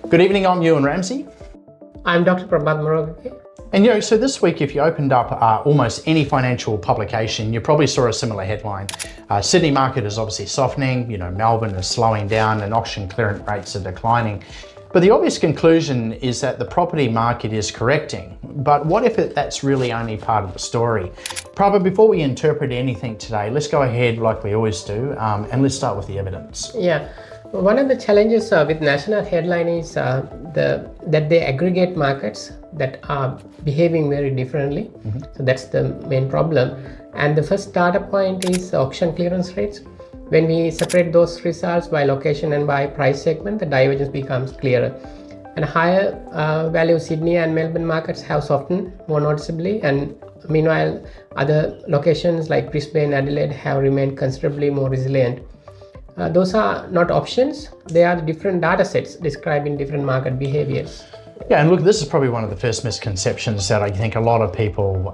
Good evening, I'm Ewan Ramsey. I'm Dr. Prabath Morawakage. And so this week, if you opened up almost any financial publication, you probably saw a similar headline. Sydney market is obviously softening, Melbourne is slowing down and auction clearance rates are declining. But the obvious conclusion is that the property market is correcting. But what if that's really only part of the story? Prabath, before we interpret anything today, let's go ahead like we always do, and let's start with the evidence. Yeah, one of the challenges with national headline is that they aggregate markets that are behaving very differently. So that's the main problem. And the first data point is auction clearance rates. When we separate those results by location and by price segment, the divergence becomes clearer. And higher value Sydney and Melbourne markets have softened more noticeably, and meanwhile other locations like Brisbane and Adelaide have remained considerably more resilient. Those are not options, they are the different data sets describing different market behaviors. Yeah, and look, this is probably one of the first misconceptions that I think a lot of people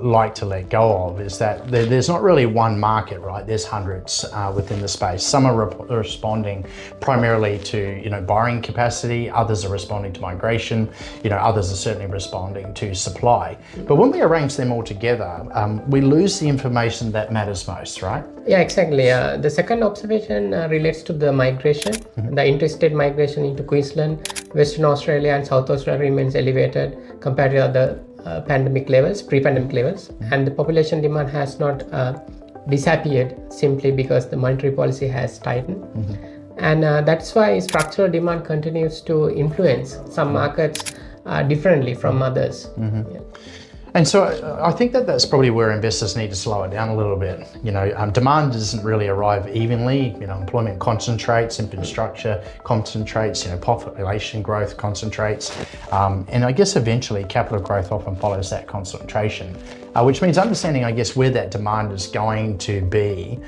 like to let go of, is that there's not really one market, right? There's hundreds within the space. Some are responding primarily to, borrowing capacity, others are responding to migration, others are certainly responding to supply. But when we arrange them all together, we lose the information that matters most, right? Yeah, exactly. The second observation relates to the migration. The interstate migration into Queensland, Western Australia and South Australia remains elevated compared to other pre-pandemic levels, and the population demand has not disappeared simply because the monetary policy has tightened. And that's why structural demand continues to influence some markets differently from others. Yeah. And so I think that's probably where investors need to slow it down a little bit. Demand doesn't really arrive evenly. Employment concentrates, infrastructure concentrates, population growth concentrates. And I guess eventually capital growth often follows that concentration, which means understanding, where that demand is going to be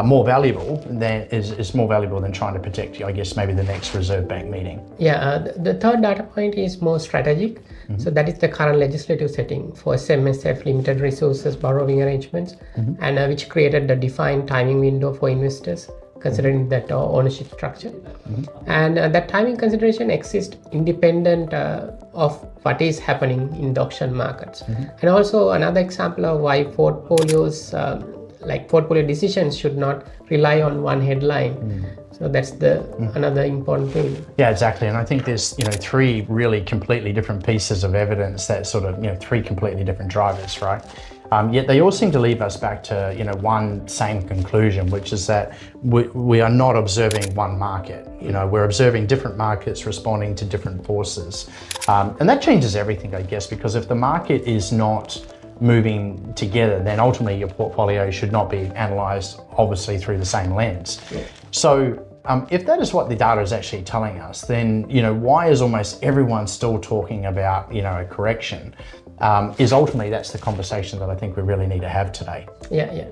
more valuable is more valuable than trying to predict, maybe the next Reserve Bank meeting. Yeah, the third data point is more strategic. So that is the current legislative setting for SMSF limited resources borrowing arrangements, and which created the defined timing window for investors considering that ownership structure. And that timing consideration exists independent of what is happening in the auction markets. And also another example of why portfolios portfolio decisions should not rely on one headline. So that's another important thing. Yeah, exactly. And I think there's three really completely different pieces of evidence that sort of three completely different drivers, right? Yet they all seem to leave us back to one same conclusion, which is that we are not observing one market. We're observing different markets responding to different forces, and that changes everything, because if the market is not moving together, then ultimately your portfolio should not be analysed obviously through the same lens. So if that is what the data is actually telling us, then why is almost everyone still talking about a correction? Is ultimately that's the conversation that I think we really need to have today. Yeah.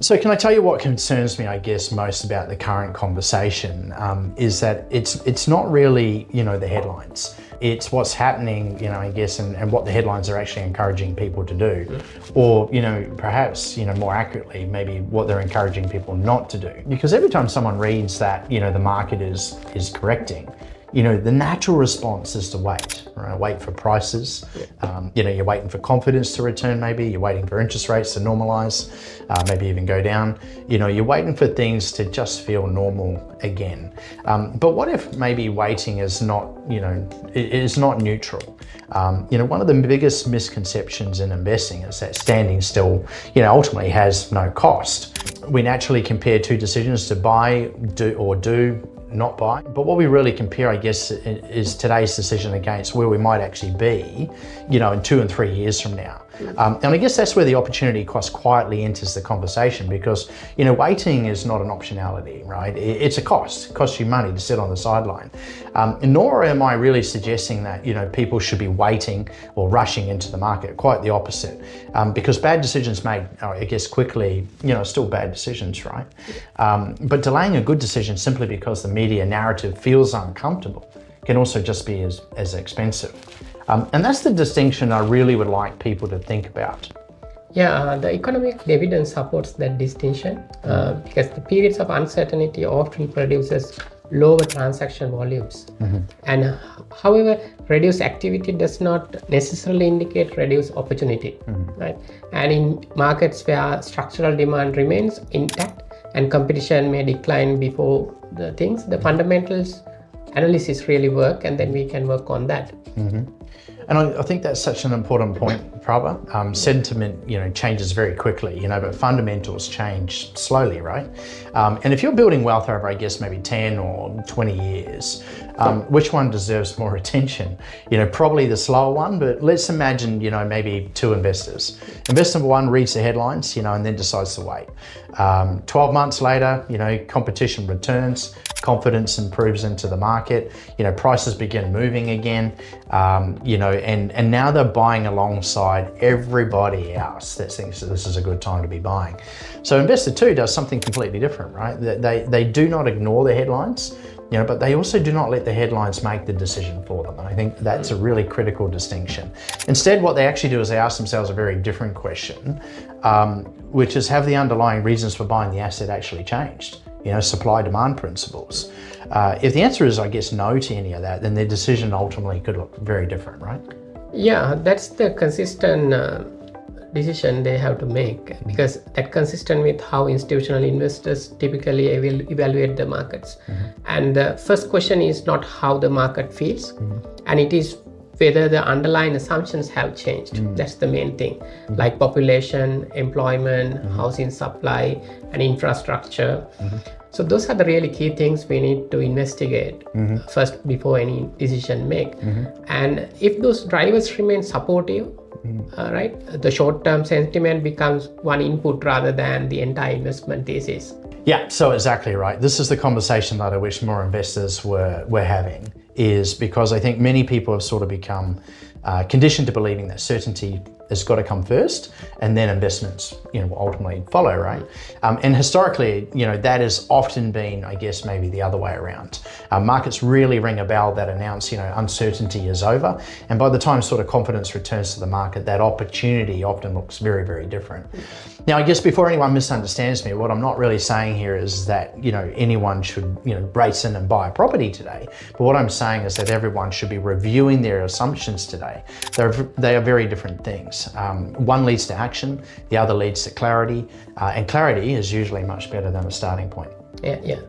So can I tell you what concerns me, most about the current conversation, is that it's not really, the headlines. It's what's happening, and what the headlines are actually encouraging people to do. Or, perhaps, more accurately, maybe what they're encouraging people not to do. Because every time someone reads that, the market is correcting, the natural response is to wait, right? Wait for prices. You're waiting for confidence to return, maybe. You're waiting for interest rates to normalize, maybe even go down. You're waiting for things to just feel normal again. But what if maybe waiting is not, is not neutral? One of the biggest misconceptions in investing is that standing still, ultimately has no cost. We naturally compare two decisions to buy, do, not buy. But what we really compare, is today's decision against where we might actually be, in 2 and 3 years from now. And I guess that's where the opportunity cost quietly enters the conversation, because, waiting is not an optionality, right? It's a cost. It costs you money to sit on the sideline. Nor am I really suggesting that, people should be waiting or rushing into the market. Quite the opposite. Because bad decisions made, quickly, are still bad decisions, right? But delaying a good decision simply because the media narrative feels uncomfortable can also just be as expensive. And that's the distinction I really would like people to think about. Yeah, the economic evidence supports that distinction because the periods of uncertainty often produces lower transaction volumes. And however, reduced activity does not necessarily indicate reduced opportunity, right? And in markets where structural demand remains intact and competition may decline before the fundamentals analysis really work, and then we can work on that. And I think that's such an important point, Prabath. Sentiment, changes very quickly, but fundamentals change slowly, right? And if you're building wealth over, I guess, maybe 10 or 20 years, which one deserves more attention? Probably the slower one, but let's imagine, maybe two investors. Investor number one reads the headlines, and then decides to wait. 12 months later, competition returns, confidence improves into the market, prices begin moving again, and now they're buying alongside everybody else that thinks that this is a good time to be buying. So investor two does something completely different, right? They do not ignore the headlines, but they also do not let the headlines make the decision for them. And I think that's a really critical distinction. Instead, what they actually do is they ask themselves a very different question, which is, have the underlying reasons for buying the asset actually changed? Supply-demand principles. If the answer is, I guess, no to any of that, then their decision ultimately could look very different, right? Yeah, that's the consistent decision they have to make, because that consistent with how institutional investors typically will evaluate the markets. And the first question is not how the market feels, and it is whether the underlying assumptions have changed. That's the main thing, like population, employment, housing supply, and infrastructure. So those are the really key things we need to investigate first before any decision make. And if those drivers remain supportive, right, the short-term sentiment becomes one input rather than the entire investment thesis. Yeah, so exactly right. This is the conversation that I wish more investors were having, is because I think many people have sort of become conditioned to believing that certainty has got to come first, and then investments, will ultimately follow, right? And historically, that has often been, I guess, maybe the other way around. Markets really ring a bell that announce, uncertainty is over, and by the time sort of confidence returns to the market, that opportunity often looks very, very different. Now, I guess before anyone misunderstands me, what I'm not really saying here is that, anyone should, race in and buy a property today. But what I'm saying is that everyone should be reviewing their assumptions today. They are very different things. One leads to action, the other leads to clarity, and clarity is usually much better than a starting point. Yeah.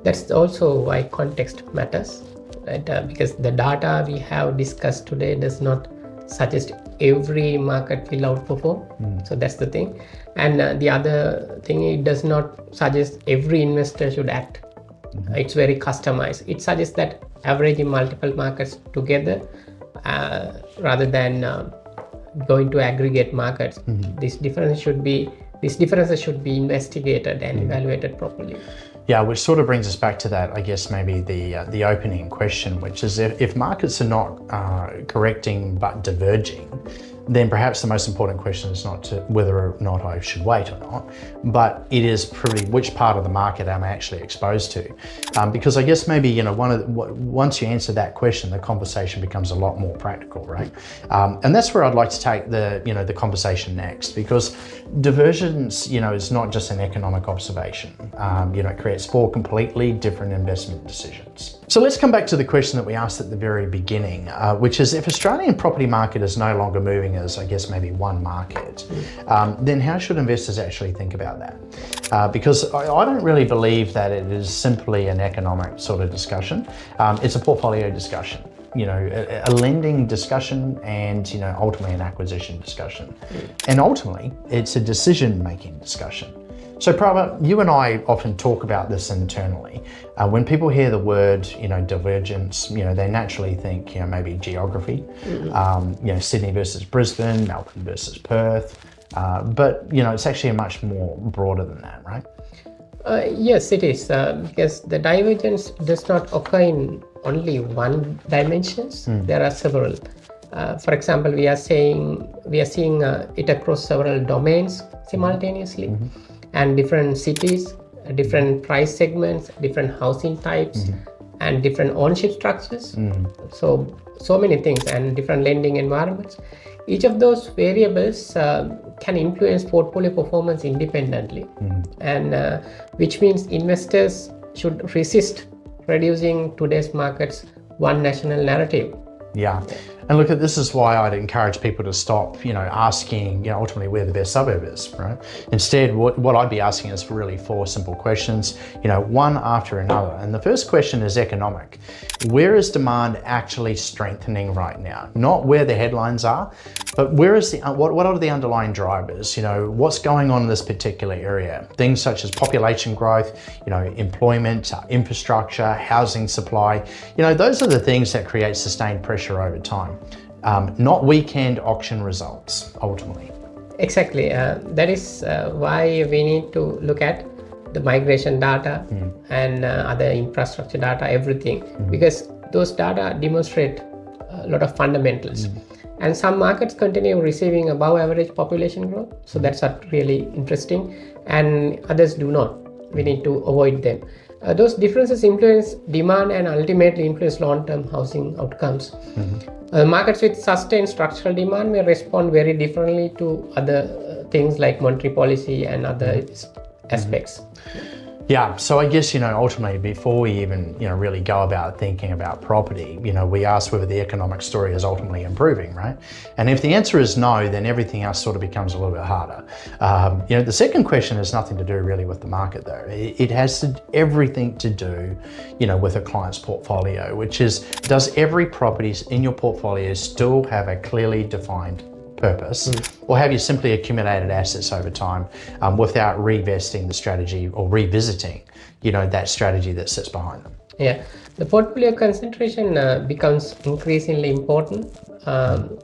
That's also why context matters, right? Because the data we have discussed today does not suggest every market will outperform. So that's the thing. And the other thing, it does not suggest every investor should act. It's very customized. It suggests that averaging multiple markets together rather than going to aggregate markets. These differences should be investigated and evaluated properly. Yeah, which sort of brings us back to that, I guess, maybe the opening question, which is if markets are not correcting but diverging, then perhaps the most important question is not whether or not I should wait or not, but it is probably which part of the market am I actually exposed to. Because I guess maybe, once you answer that question, the conversation becomes a lot more practical, right? And that's where I'd like to take the conversation next, because divergence, is not just an economic observation. It creates 4 completely different investment decisions. So let's come back to the question that we asked at the very beginning, which is, if Australian property market is no longer moving as, I guess, maybe one market, then how should investors actually think about that? Because I don't really believe that it is simply an economic sort of discussion. It's a portfolio discussion, a lending discussion, and, ultimately an acquisition discussion. And ultimately, it's a decision-making discussion. So Prabath, you and I often talk about this internally. When people hear the word, divergence, they naturally think, maybe geography, Sydney versus Brisbane, Melbourne versus Perth. But, it's actually much more broader than that, right? Yes, it is, because the divergence does not occur in only one dimensions. There are several. For example, we are seeing it across several domains simultaneously, and different cities, different price segments, different housing types, and different ownership structures. So many things, and different lending environments. Each of those variables can influence portfolio performance independently, and which means investors should resist reducing today's market's one national narrative. Yeah. And look, this is why I'd encourage people to stop, asking, ultimately where the best suburb is, right? Instead, what I'd be asking is really 4 simple questions, one after another. And the first question is economic. Where is demand actually strengthening right now? Not where the headlines are, but where is what are the underlying drivers? What's going on in this particular area? Things such as population growth, employment, infrastructure, housing supply. Those are the things that create sustained pressure over time. Not weekend auction results, ultimately. Exactly. That is why we need to look at the migration data and other infrastructure data, everything, because those data demonstrate a lot of fundamentals. And some markets continue receiving above average population growth, so that's really interesting, and others do not. We need to avoid them. Those differences influence demand and ultimately influence long-term housing outcomes. Markets with sustained structural demand may respond very differently to other things like monetary policy and other aspects. Yeah, so I guess, ultimately, before we even, really go about thinking about property, we ask whether the economic story is ultimately improving, right? And if the answer is no, then everything else sort of becomes a little bit harder. The second question has nothing to do really with the market though. It has everything to do, with a client's portfolio, which is, does every property in your portfolio still have a clearly defined purpose, or have you simply accumulated assets over time without revesting the strategy or revisiting, that strategy that sits behind them? Yeah, the portfolio concentration becomes increasingly important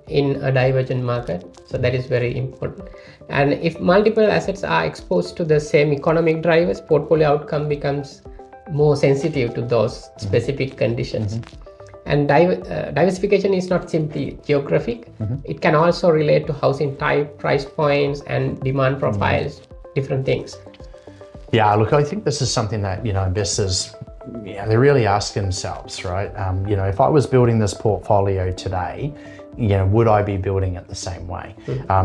in a divergent market, so that is very important. And if multiple assets are exposed to the same economic drivers, portfolio outcome becomes more sensitive to those specific conditions. And diversification is not simply geographic. It can also relate to housing type, price points, and demand profiles, different things. Yeah, look, I think this is something that, investors, they really ask themselves, right? If I was building this portfolio today, would I be building it the same way?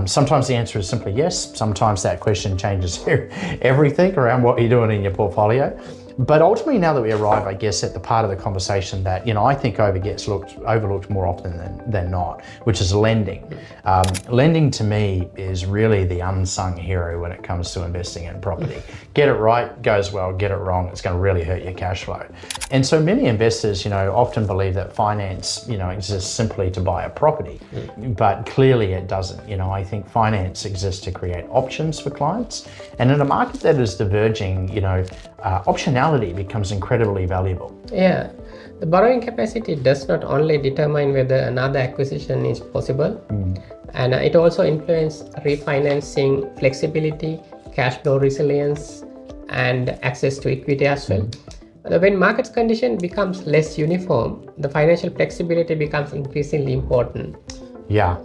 Sometimes the answer is simply yes. Sometimes that question changes everything around what you're doing in your portfolio. But ultimately, now that we arrive, I guess, at the part of the conversation that, I think overlooked more often than not, which is lending. Lending to me is really the unsung hero when it comes to investing in property. Get it right, goes well. Get it wrong, it's going to really hurt your cash flow. And so many investors, often believe that finance, exists simply to buy a property, but clearly it doesn't. I think finance exists to create options for clients. And in a market that is diverging, optionality becomes incredibly valuable. Yeah, the borrowing capacity does not only determine whether another acquisition is possible, and it also influences refinancing flexibility, cash flow resilience, and access to equity as well. When market condition becomes less uniform, the financial flexibility becomes increasingly important. Yeah.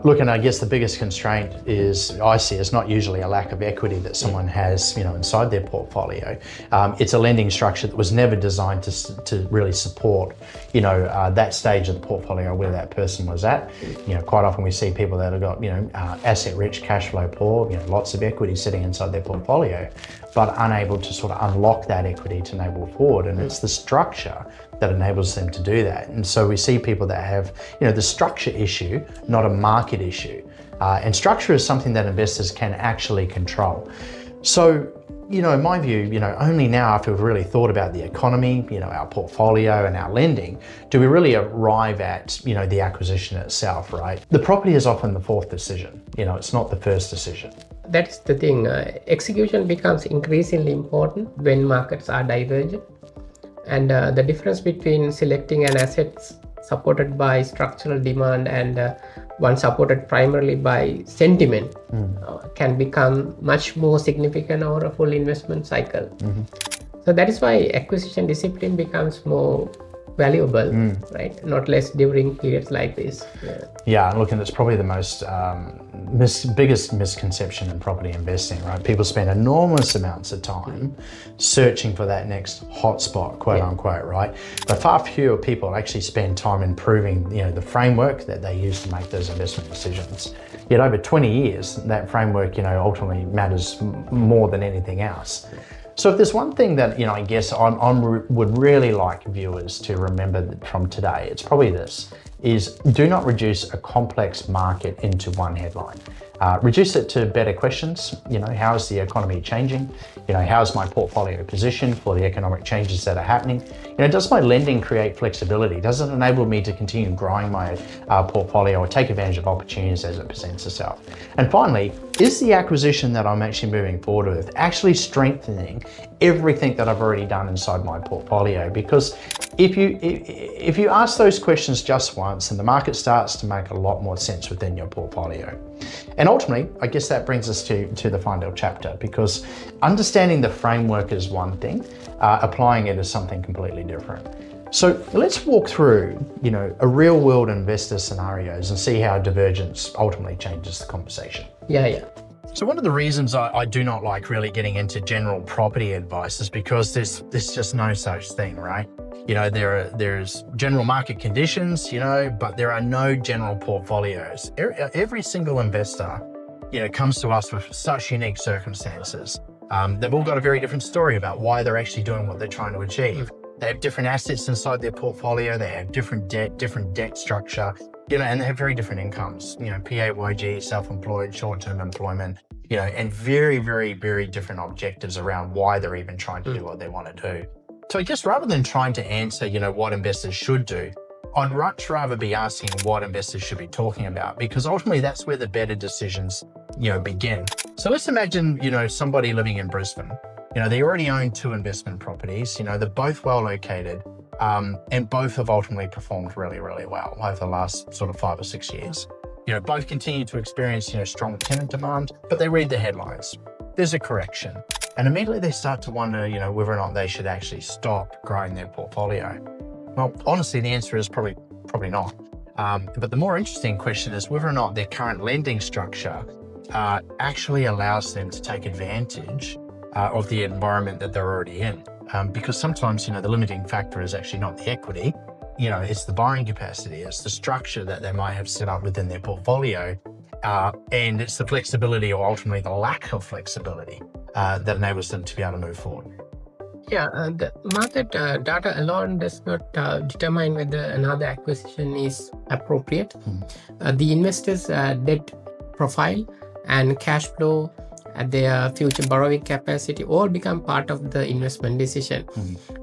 Look, and I guess the biggest constraint I see is not usually a lack of equity that someone has, inside their portfolio. It's a lending structure that was never designed to really support, that stage of the portfolio where that person was at. Quite often we see people that have got, asset-rich, cash flow poor, lots of equity sitting inside their portfolio, but unable to sort of unlock that equity to enable forward. And it's the structure that enables them to do that. And so we see people that have, the structure issue, not a market issue. And structure is something that investors can actually control. So, in my view, only now after we've really thought about the economy, our portfolio and our lending, do we really arrive at, the acquisition itself, right? The property is often the fourth decision. It's not the first decision. That's the thing. Execution becomes increasingly important when markets are divergent. And the difference between selecting an asset supported by structural demand and one supported primarily by sentiment can become much more significant over a full investment cycle. So that is why acquisition discipline becomes more valuable, right? Not less during periods like this. Yeah, and look, and it's probably the most biggest misconception in property investing, right? People spend enormous amounts of time searching for that next hotspot, quote unquote, right? But far fewer people actually spend time improving, the framework that they use to make those investment decisions. Yet over 20 years, that framework, ultimately matters more than anything else. So if there's one thing that, I guess would really like viewers to remember from today, it's probably this, is do not reduce a complex market into one headline. Reduce it to better questions. How is the economy changing? How is my portfolio positioned for the economic changes that are happening? Does my lending create flexibility? Does it enable me to continue growing my portfolio or take advantage of opportunities as it presents itself? And finally, is the acquisition that I'm actually moving forward with actually strengthening everything that I've already done inside my portfolio? Because if you ask those questions just once, and the market starts to make a lot more sense within your portfolio. And ultimately, I guess that brings us to the final chapter, because understanding the framework is one thing, applying it is something completely different. So let's walk through, a real world investor scenarios and see how divergence ultimately changes the conversation. Yeah. So one of the reasons I do not like really getting into general property advice is because there's just no such thing, right? There's general market conditions, but there are no general portfolios. Every single investor, comes to us with such unique circumstances. They've all got a very different story about why they're actually doing what they're trying to achieve. They have different assets inside their portfolio. They have different debt structure, and they have very different incomes, PAYG, self-employed, short-term employment, and very, very, very different objectives around why they're even trying to do what they want to do. So I guess rather than trying to answer, what investors should do, I'd much rather be asking what investors should be talking about, because ultimately that's where the better decisions, begin. So let's imagine, somebody living in Brisbane. They already own 2 investment properties. They're both well located, and both have ultimately performed really, really well over the last sort of 5 or 6 years. Both continue to experience, strong tenant demand, but they read the headlines. There's a correction. And immediately they start to wonder, whether or not they should actually stop growing their portfolio. Well, honestly, the answer is probably not. But the more interesting question is whether or not their current lending structure actually allows them to take advantage of the environment that they're already in. Because sometimes, the limiting factor is actually not the equity, it's the buying capacity, it's the structure that they might have set up within their portfolio, and it's the flexibility, or ultimately the lack of flexibility, that enables them to be able to move forward. Yeah, the market data alone does not determine whether another acquisition is appropriate. The investor's debt profile and cash flow, their future borrowing capacity all become part of the investment decision.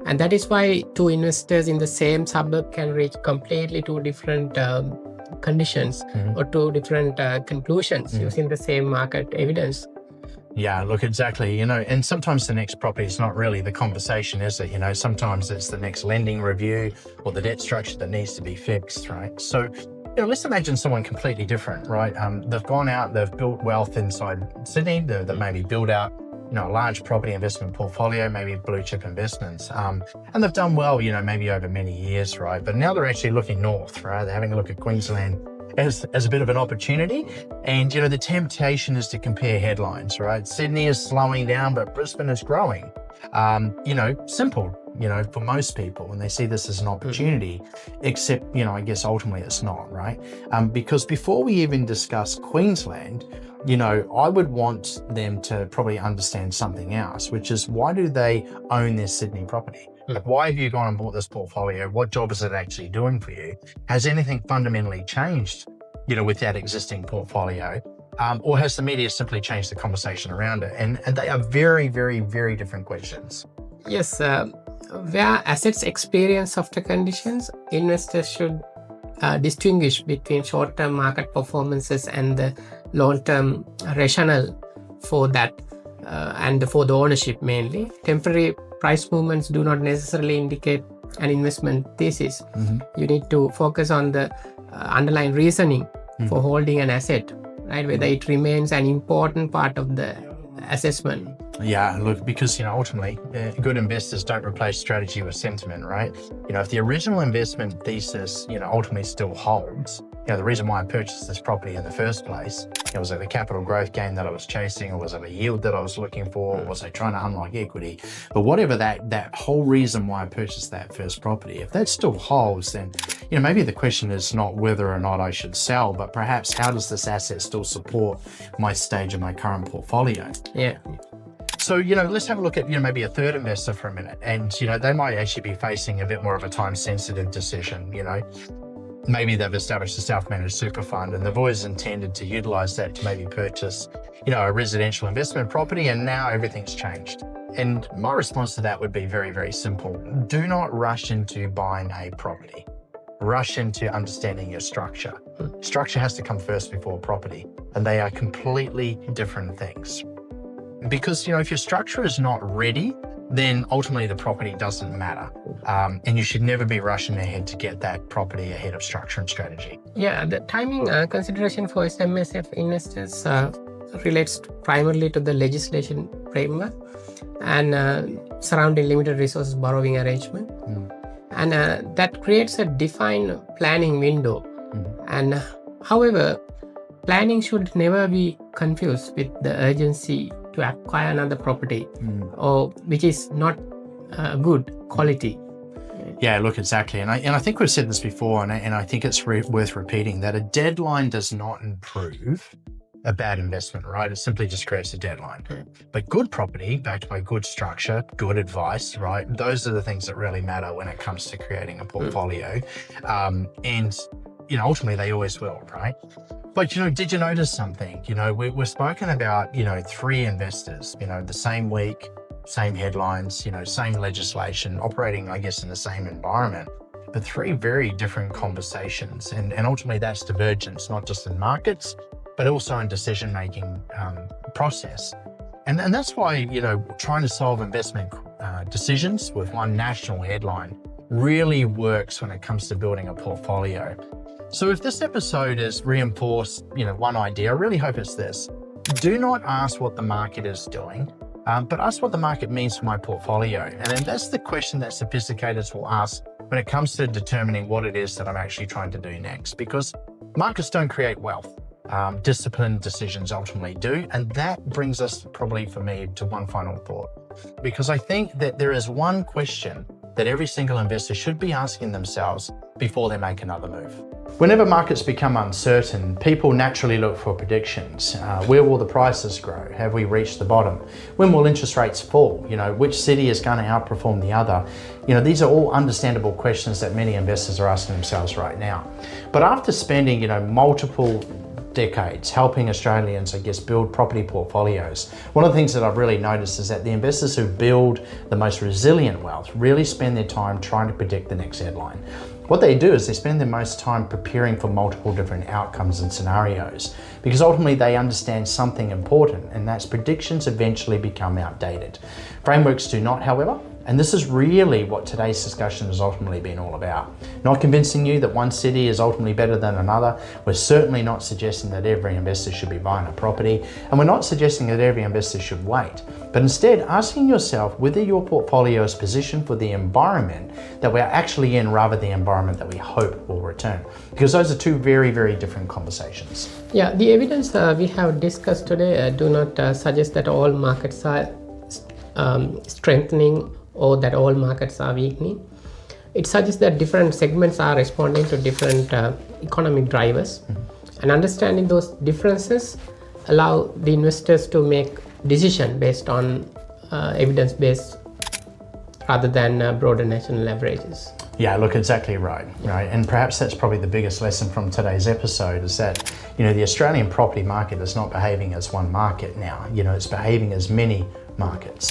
And that is why 2 investors in the same suburb can reach completely 2 different conditions or 2 different conclusions using the same market evidence. Yeah, look, exactly. And sometimes the next property is not really the conversation, is it? Sometimes it's the next lending review or the debt structure that needs to be fixed, right? So, let's imagine someone completely different, right? They've gone out, they've built wealth inside Sydney, they've maybe built out, a large property investment portfolio, maybe blue chip investments, and they've done well, maybe over many years, right? But now they're actually looking north, right? They're having a look at Queensland as a bit of an opportunity. And, the temptation is to compare headlines, right? Sydney is slowing down, but Brisbane is growing. Simple, for most people, when they see this as an opportunity, except, I guess ultimately it's not, right? Because before we even discuss Queensland, I would want them to probably understand something else, which is, why do they own their Sydney property? Like, why have you gone and bought this portfolio? What job is it actually doing for you? Has anything fundamentally changed, with that existing portfolio? Or has the media simply changed the conversation around it? And they are very, very, very different questions. Yes, where assets experience softer conditions, investors should distinguish between short-term market performances and the long-term rationale for that, and for the ownership mainly. Temporary price movements do not necessarily indicate an investment thesis. You need to focus on the underlying reasoning for holding an asset, right? Whether it remains an important part of the assessment. Yeah, look, because, ultimately, good investors don't replace strategy with sentiment, right? If the original investment thesis, ultimately still holds, the reason why I purchased this property in the first place, was it a capital growth gain that I was chasing, or was it a yield that I was looking for, or was I trying to unlock equity? But whatever that whole reason why I purchased that first property, if that still holds, then, maybe the question is not whether or not I should sell, but perhaps how does this asset still support my stage of my current portfolio? Yeah. So, let's have a look at, maybe a third investor for a minute. And, they might actually be facing a bit more of a time-sensitive decision, Maybe they've established a self-managed super fund and they've always intended to utilize that to maybe purchase, a residential investment property, and now everything's changed. And my response to that would be very, very simple. Do not rush into buying a property. Rush into understanding your structure. Structure has to come first before property, and they are completely different things. Because, if your structure is not ready, then ultimately the property doesn't matter. And you should never be rushing ahead to get that property ahead of structure and strategy. Yeah, the timing consideration for SMSF investors relates primarily to the legislation framework and surrounding limited resources borrowing arrangement. And that creates a defined planning window. And however, planning should never be confused with the urgency to acquire another property, or which is not good quality. Yeah, look, exactly. And I think we've said this before, and I think it's worth repeating, that a deadline does not improve a bad investment, right? It simply just creates a deadline. But good property, backed by good structure, good advice, right? Those are the things that really matter when it comes to creating a portfolio. And ultimately they always will, right? But, did you notice something? We're spoken about, 3 investors, the same week, same headlines, same legislation, operating, I guess, in the same environment, but 3 very different conversations. And ultimately that's divergence, not just in markets, but also in decision-making process. And that's why, trying to solve investment decisions with one national headline really works when it comes to building a portfolio. So if this episode has reinforced, one idea, I really hope it's this. Do not ask what the market is doing, but ask what the market means for my portfolio. And then that's the question that sophisticators will ask when it comes to determining what it is that I'm actually trying to do next. Because markets don't create wealth. Disciplined decisions ultimately do. And that brings us probably for me to one final thought. Because I think that there is one question that every single investor should be asking themselves before they make another move. Whenever markets become uncertain, people naturally look for predictions. Where will the prices grow? Have we reached the bottom? When will interest rates fall? Which city is going to outperform the other? These are all understandable questions that many investors are asking themselves right now. But after spending, multiple decades helping Australians, I guess, build property portfolios, one of the things that I've really noticed is that the investors who build the most resilient wealth really spend their time trying to predict the next headline. What they do is they spend their most time preparing for multiple different outcomes and scenarios, because ultimately they understand something important, and that's predictions eventually become outdated. Frameworks do not, however, and this is really what today's discussion has ultimately been all about. Not convincing you that one city is ultimately better than another. We're certainly not suggesting that every investor should be buying a property, and we're not suggesting that every investor should wait, but instead asking yourself whether your portfolio is positioned for the environment that we're actually in rather than the environment that we hope will return. Because those are 2 very, very different conversations. Yeah, the evidence we have discussed today do not suggest that all markets are strengthening or that all markets are weakening. It suggests that different segments are responding to different economic drivers, and understanding those differences allow the investors to make decision based on evidence-based rather than broader national averages. Yeah, look, exactly right. And perhaps that's probably the biggest lesson from today's episode is that, the Australian property market is not behaving as one market now. It's behaving as many markets.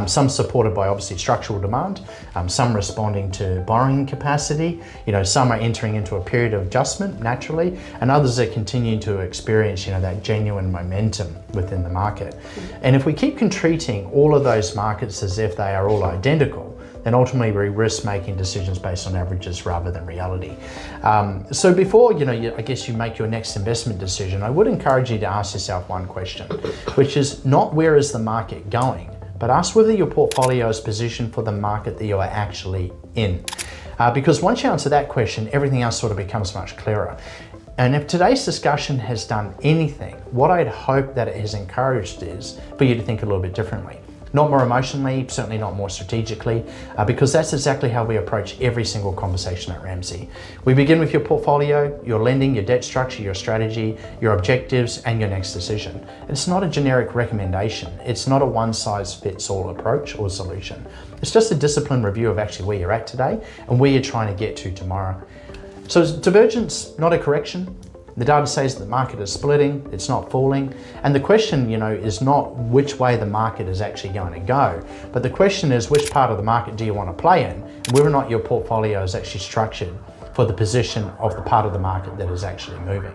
Some supported by obviously structural demand, some responding to borrowing capacity, some are entering into a period of adjustment naturally, and others are continuing to experience, that genuine momentum within the market. And if we keep treating all of those markets as if they are all identical, then ultimately we risk making decisions based on averages rather than reality. So before, I guess you make your next investment decision, I would encourage you to ask yourself one question, which is not where is the market going, but ask whether your portfolio is positioned for the market that you are actually in. Because once you answer that question, everything else sort of becomes much clearer. And if today's discussion has done anything, what I'd hope that it has encouraged is for you to think a little bit differently. Not more emotionally, certainly not more strategically, because that's exactly how we approach every single conversation at Ramsey. We begin with your portfolio, your lending, your debt structure, your strategy, your objectives, and your next decision. It's not a generic recommendation. It's not a one-size-fits-all approach or solution. It's just a disciplined review of actually where you're at today and where you're trying to get to tomorrow. So is divergence not a correction? The data says that the market is splitting, it's not falling. And the question, is not which way the market is actually going to go, but the question is which part of the market do you want to play in, and whether or not your portfolio is actually structured for the position of the part of the market that is actually moving.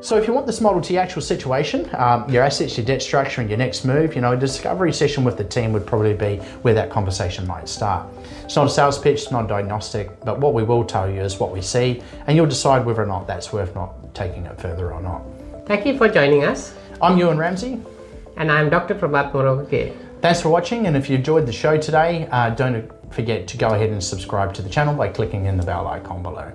So if you want this model to your actual situation, your assets, your debt structure, and your next move, a discovery session with the team would probably be where that conversation might start. It's not a sales pitch, it's not a diagnostic, but what we will tell you is what we see, and you'll decide whether or not that's worth not taking it further or not. Thank you for joining us. I'm Ewan Ramsey. And I'm Dr. Prabath Morawakage. Thanks for watching, and if you enjoyed the show today, don't forget to go ahead and subscribe to the channel by clicking in the bell icon below.